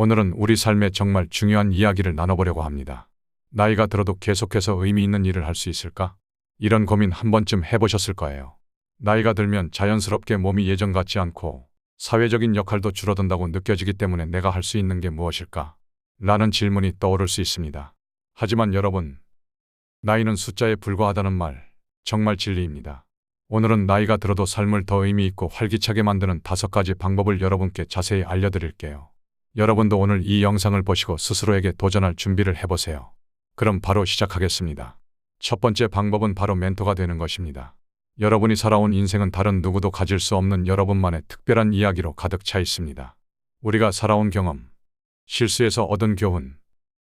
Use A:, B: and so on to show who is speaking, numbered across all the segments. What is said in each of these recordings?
A: 오늘은 우리 삶에 정말 중요한 이야기를 나눠보려고 합니다. 나이가 들어도 계속해서 의미 있는 일을 할 수 있을까? 이런 고민 한 번쯤 해보셨을 거예요. 나이가 들면 자연스럽게 몸이 예전 같지 않고 사회적인 역할도 줄어든다고 느껴지기 때문에 내가 할 수 있는 게 무엇일까? 라는 질문이 떠오를 수 있습니다. 하지만 여러분, 나이는 숫자에 불과하다는 말, 정말 진리입니다. 오늘은 나이가 들어도 삶을 더 의미 있고 활기차게 만드는 5가지 방법을 여러분께 자세히 알려드릴게요. 여러분도 오늘 이 영상을 보시고 스스로에게 도전할 준비를 해보세요. 그럼 바로 시작하겠습니다. 첫 번째 방법은 바로 멘토가 되는 것입니다. 여러분이 살아온 인생은 다른 누구도 가질 수 없는 여러분만의 특별한 이야기로 가득 차 있습니다. 우리가 살아온 경험, 실수에서 얻은 교훈,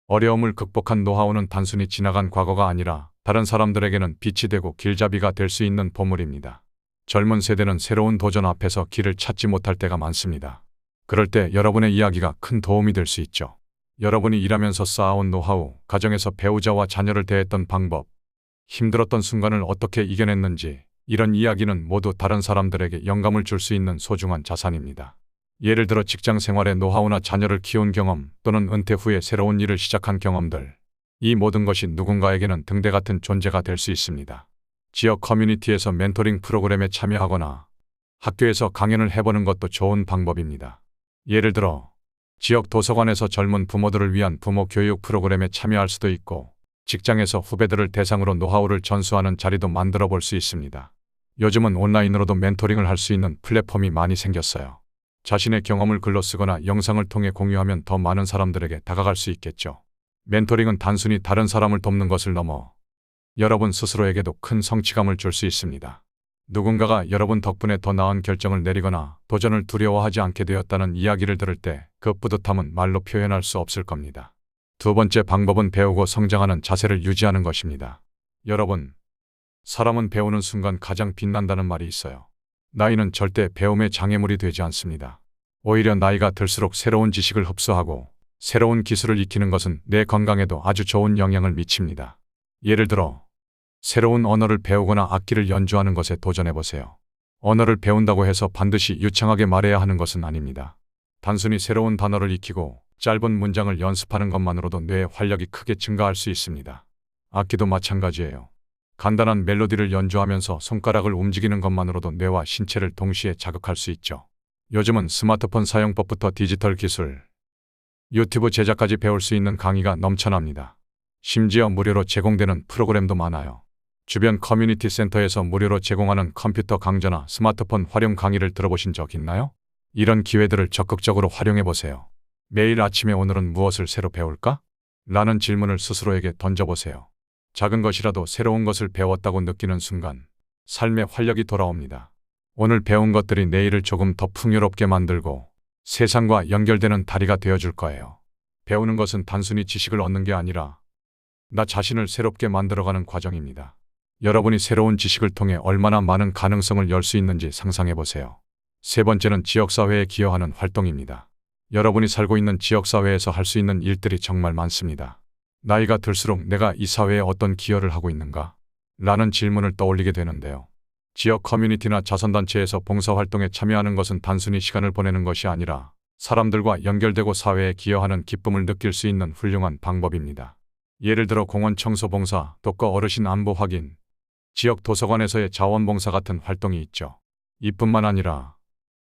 A: 어려움을 극복한 노하우는 단순히 지나간 과거가 아니라 다른 사람들에게는 빛이 되고 길잡이가 될 수 있는 보물입니다. 젊은 세대는 새로운 도전 앞에서 길을 찾지 못할 때가 많습니다. 그럴 때 여러분의 이야기가 큰 도움이 될 수 있죠. 여러분이 일하면서 쌓아온 노하우, 가정에서 배우자와 자녀를 대했던 방법, 힘들었던 순간을 어떻게 이겨냈는지, 이런 이야기는 모두 다른 사람들에게 영감을 줄 수 있는 소중한 자산입니다. 예를 들어 직장 생활의 노하우나 자녀를 키운 경험, 또는 은퇴 후에 새로운 일을 시작한 경험들, 이 모든 것이 누군가에게는 등대 같은 존재가 될 수 있습니다. 지역 커뮤니티에서 멘토링 프로그램에 참여하거나 학교에서 강연을 해보는 것도 좋은 방법입니다. 예를 들어 지역 도서관에서 젊은 부모들을 위한 부모 교육 프로그램에 참여할 수도 있고, 직장에서 후배들을 대상으로 노하우를 전수하는 자리도 만들어 볼 수 있습니다. 요즘은 온라인으로도 멘토링을 할 수 있는 플랫폼이 많이 생겼어요. 자신의 경험을 글로 쓰거나 영상을 통해 공유하면 더 많은 사람들에게 다가갈 수 있겠죠. 멘토링은 단순히 다른 사람을 돕는 것을 넘어 여러분 스스로에게도 큰 성취감을 줄 수 있습니다. 누군가가 여러분 덕분에 더 나은 결정을 내리거나 도전을 두려워하지 않게 되었다는 이야기를 들을 때 그 뿌듯함은 말로 표현할 수 없을 겁니다. 두 번째 방법은 배우고 성장하는 자세를 유지하는 것입니다. 여러분, 사람은 배우는 순간 가장 빛난다는 말이 있어요. 나이는 절대 배움의 장애물이 되지 않습니다. 오히려 나이가 들수록 새로운 지식을 흡수하고 새로운 기술을 익히는 것은 내 건강에도 아주 좋은 영향을 미칩니다. 예를 들어 새로운 언어를 배우거나 악기를 연주하는 것에 도전해보세요. 언어를 배운다고 해서 반드시 유창하게 말해야 하는 것은 아닙니다. 단순히 새로운 단어를 익히고 짧은 문장을 연습하는 것만으로도 뇌의 활력이 크게 증가할 수 있습니다. 악기도 마찬가지예요. 간단한 멜로디를 연주하면서 손가락을 움직이는 것만으로도 뇌와 신체를 동시에 자극할 수 있죠. 요즘은 스마트폰 사용법부터 디지털 기술, 유튜브 제작까지 배울 수 있는 강의가 넘쳐납니다. 심지어 무료로 제공되는 프로그램도 많아요. 주변 커뮤니티 센터에서 무료로 제공하는 컴퓨터 강좌나 스마트폰 활용 강의를 들어보신 적 있나요? 이런 기회들을 적극적으로 활용해 보세요. 매일 아침에 오늘은 무엇을 새로 배울까? 라는 질문을 스스로에게 던져보세요. 작은 것이라도 새로운 것을 배웠다고 느끼는 순간 삶의 활력이 돌아옵니다. 오늘 배운 것들이 내일을 조금 더 풍요롭게 만들고 세상과 연결되는 다리가 되어줄 거예요. 배우는 것은 단순히 지식을 얻는 게 아니라 나 자신을 새롭게 만들어가는 과정입니다. 여러분이 새로운 지식을 통해 얼마나 많은 가능성을 열 수 있는지 상상해 보세요. 세 번째는 지역사회에 기여하는 활동입니다. 여러분이 살고 있는 지역사회에서 할 수 있는 일들이 정말 많습니다. 나이가 들수록 내가 이 사회에 어떤 기여를 하고 있는가? 라는 질문을 떠올리게 되는데요. 지역 커뮤니티나 자선단체에서 봉사활동에 참여하는 것은 단순히 시간을 보내는 것이 아니라 사람들과 연결되고 사회에 기여하는 기쁨을 느낄 수 있는 훌륭한 방법입니다. 예를 들어 공원 청소 봉사, 독거 어르신 안부 확인, 지역 도서관에서의 자원봉사 같은 활동이 있죠. 이뿐만 아니라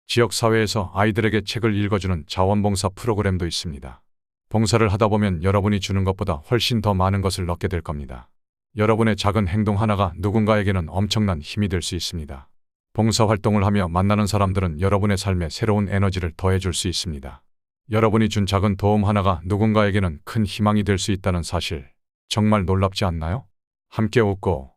A: 지역사회에서 아이들에게 책을 읽어주는 자원봉사 프로그램도 있습니다. 봉사를 하다 보면 여러분이 주는 것보다 훨씬 더 많은 것을 얻게 될 겁니다. 여러분의 작은 행동 하나가 누군가에게는 엄청난 힘이 될 수 있습니다. 봉사활동을 하며 만나는 사람들은 여러분의 삶에 새로운 에너지를 더해줄 수 있습니다. 여러분이 준 작은 도움 하나가 누군가에게는 큰 희망이 될 수 있다는 사실, 정말 놀랍지 않나요? 함께 웃고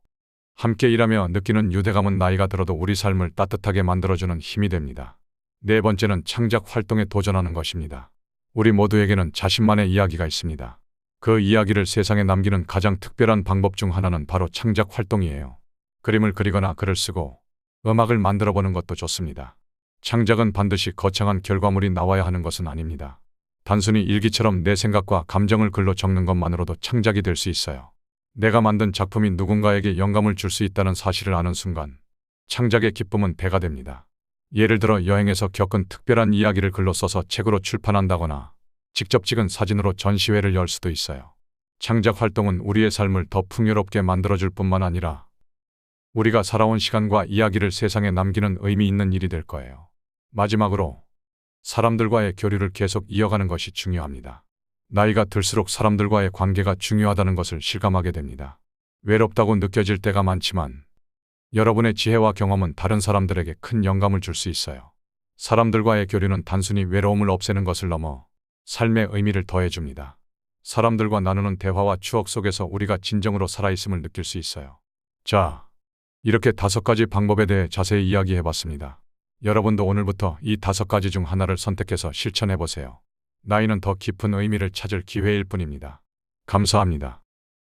A: 함께 일하며 느끼는 유대감은 나이가 들어도 우리 삶을 따뜻하게 만들어주는 힘이 됩니다. 네 번째는 창작 활동에 도전하는 것입니다. 우리 모두에게는 자신만의 이야기가 있습니다. 그 이야기를 세상에 남기는 가장 특별한 방법 중 하나는 바로 창작 활동이에요. 그림을 그리거나 글을 쓰고 음악을 만들어 보는 것도 좋습니다. 창작은 반드시 거창한 결과물이 나와야 하는 것은 아닙니다. 단순히 일기처럼 내 생각과 감정을 글로 적는 것만으로도 창작이 될 수 있어요. 내가 만든 작품이 누군가에게 영감을 줄 수 있다는 사실을 아는 순간 창작의 기쁨은 배가 됩니다. 예를 들어 여행에서 겪은 특별한 이야기를 글로 써서 책으로 출판한다거나 직접 찍은 사진으로 전시회를 열 수도 있어요. 창작 활동은 우리의 삶을 더 풍요롭게 만들어줄 뿐만 아니라 우리가 살아온 시간과 이야기를 세상에 남기는 의미 있는 일이 될 거예요. 마지막으로 사람들과의 교류를 계속 이어가는 것이 중요합니다. 나이가 들수록 사람들과의 관계가 중요하다는 것을 실감하게 됩니다. 외롭다고 느껴질 때가 많지만 여러분의 지혜와 경험은 다른 사람들에게 큰 영감을 줄 수 있어요. 사람들과의 교류는 단순히 외로움을 없애는 것을 넘어 삶의 의미를 더해줍니다. 사람들과 나누는 대화와 추억 속에서 우리가 진정으로 살아있음을 느낄 수 있어요. 자, 이렇게 5가지 방법에 대해 자세히 이야기해봤습니다. 여러분도 오늘부터 이 5가지 중 하나를 선택해서 실천해보세요. 나이는 더 깊은 의미를 찾을 기회일 뿐입니다. 감사합니다.